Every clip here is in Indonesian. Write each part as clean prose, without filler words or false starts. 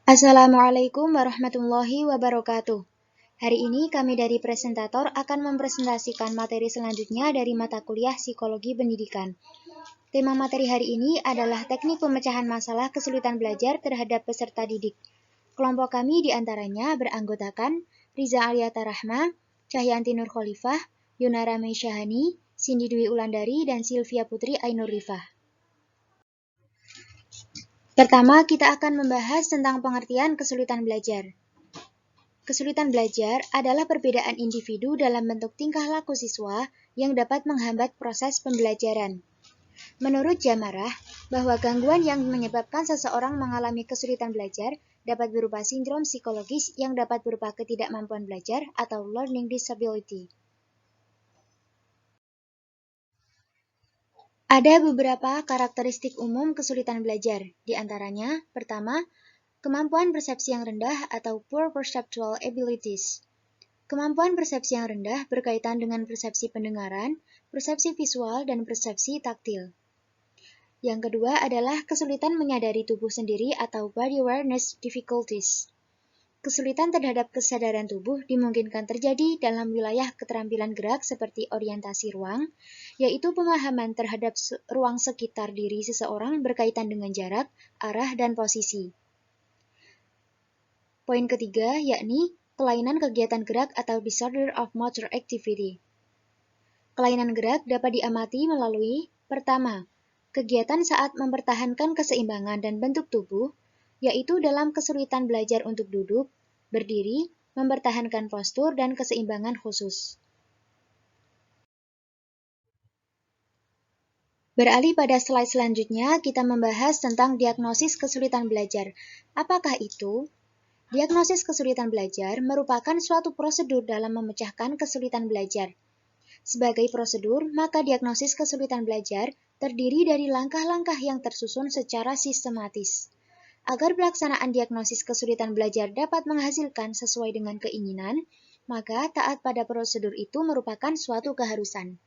Assalamualaikum warahmatullahi wabarakatuh. Hari ini kami dari presentator akan mempresentasikan materi selanjutnya dari mata kuliah Psikologi Pendidikan. Tema materi hari ini adalah teknik pemecahan masalah kesulitan belajar terhadap peserta didik. Kelompok kami diantaranya beranggotakan Riza Aliata Rahma, Cahyanti Nur Khalifah, Yunara Meisyahani, Cindy Dwi Ulandari, dan Sylvia Putri Ainur Rifah. Pertama, kita akan membahas tentang pengertian kesulitan belajar. Kesulitan belajar adalah perbedaan individu dalam bentuk tingkah laku siswa yang dapat menghambat proses pembelajaran. Menurut Jamarah, bahwa gangguan yang menyebabkan seseorang mengalami kesulitan belajar dapat berupa sindrom psikologis yang dapat berupa ketidakmampuan belajar atau learning disability. Ada beberapa karakteristik umum kesulitan belajar, di antaranya, pertama, kemampuan persepsi yang rendah atau poor perceptual abilities. Kemampuan persepsi yang rendah berkaitan dengan persepsi pendengaran, persepsi visual, dan persepsi taktil. Yang kedua adalah kesulitan menyadari tubuh sendiri atau body awareness difficulties. Kesulitan terhadap kesadaran tubuh dimungkinkan terjadi dalam wilayah keterampilan gerak seperti orientasi ruang, yaitu pemahaman terhadap ruang sekitar diri seseorang berkaitan dengan jarak, arah, dan posisi. Poin ketiga, yakni kelainan kegiatan gerak atau disorder of motor activity. Kelainan gerak dapat diamati melalui, pertama, kegiatan saat mempertahankan keseimbangan dan bentuk tubuh, yaitu dalam kesulitan belajar untuk duduk, berdiri, mempertahankan postur, dan keseimbangan khusus. Beralih pada slide selanjutnya, kita membahas tentang diagnosis kesulitan belajar. Apakah itu? Diagnosis kesulitan belajar merupakan suatu prosedur dalam memecahkan kesulitan belajar. Sebagai prosedur, maka diagnosis kesulitan belajar terdiri dari langkah-langkah yang tersusun secara sistematis. Agar pelaksanaan diagnosis kesulitan belajar dapat menghasilkan sesuai dengan keinginan, maka taat pada prosedur itu merupakan suatu keharusan.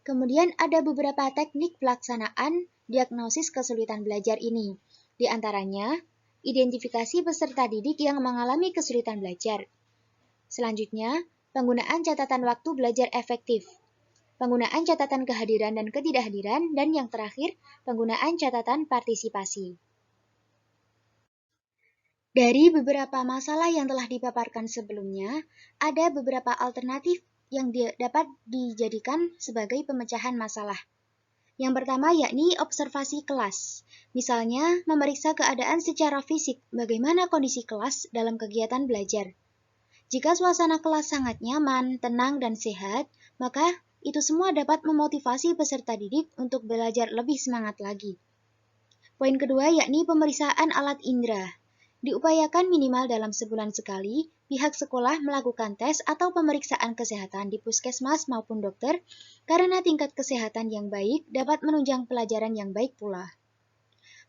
Kemudian ada beberapa teknik pelaksanaan diagnosis kesulitan belajar ini. Di antaranya, identifikasi peserta didik yang mengalami kesulitan belajar. Selanjutnya, penggunaan catatan waktu belajar efektif. Penggunaan catatan kehadiran dan ketidakhadiran, dan yang terakhir, penggunaan catatan partisipasi. Dari beberapa masalah yang telah dipaparkan sebelumnya, ada beberapa alternatif yang dapat dijadikan sebagai pemecahan masalah. Yang pertama yakni observasi kelas. Misalnya, memeriksa keadaan secara fisik bagaimana kondisi kelas dalam kegiatan belajar. Jika suasana kelas sangat nyaman, tenang, dan sehat, maka itu semua dapat memotivasi peserta didik untuk belajar lebih semangat lagi. Poin kedua yakni pemeriksaan alat indera. Diupayakan minimal dalam sebulan sekali, pihak sekolah melakukan tes atau pemeriksaan kesehatan di puskesmas maupun dokter, karena tingkat kesehatan yang baik dapat menunjang pelajaran yang baik pula.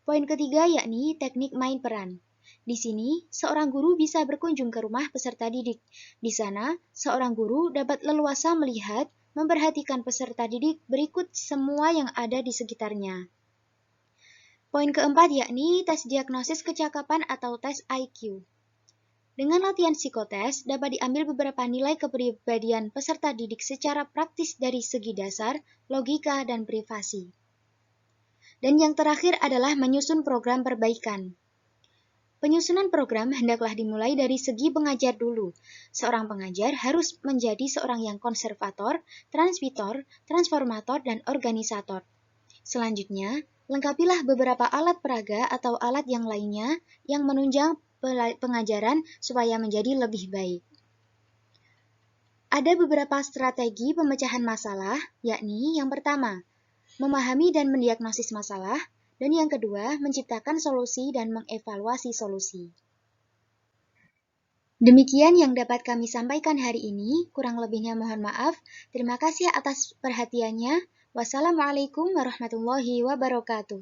Poin ketiga yakni teknik main peran. Di sini, seorang guru bisa berkunjung ke rumah peserta didik. Di sana, seorang guru dapat leluasa melihat, memperhatikan peserta didik berikut semua yang ada di sekitarnya. Poin keempat yakni tes diagnosis kecakapan atau tes IQ. Dengan latihan psikotes, dapat diambil beberapa nilai kepribadian peserta didik secara praktis dari segi dasar, logika, dan privasi. Dan yang terakhir adalah menyusun program perbaikan. Penyusunan program hendaklah dimulai dari segi pengajar dulu. Seorang pengajar harus menjadi seorang yang konservator, transmitor, transformator, dan organisator. Selanjutnya, lengkapilah beberapa alat peraga atau alat yang lainnya yang menunjang pengajaran supaya menjadi lebih baik. Ada beberapa strategi pemecahan masalah, yakni yang pertama, memahami dan mendiagnosis masalah, dan yang kedua, menciptakan solusi dan mengevaluasi solusi. Demikian yang dapat kami sampaikan hari ini, kurang lebihnya mohon maaf. Terima kasih atas perhatiannya. Wassalamualaikum warahmatullahi wabarakatuh.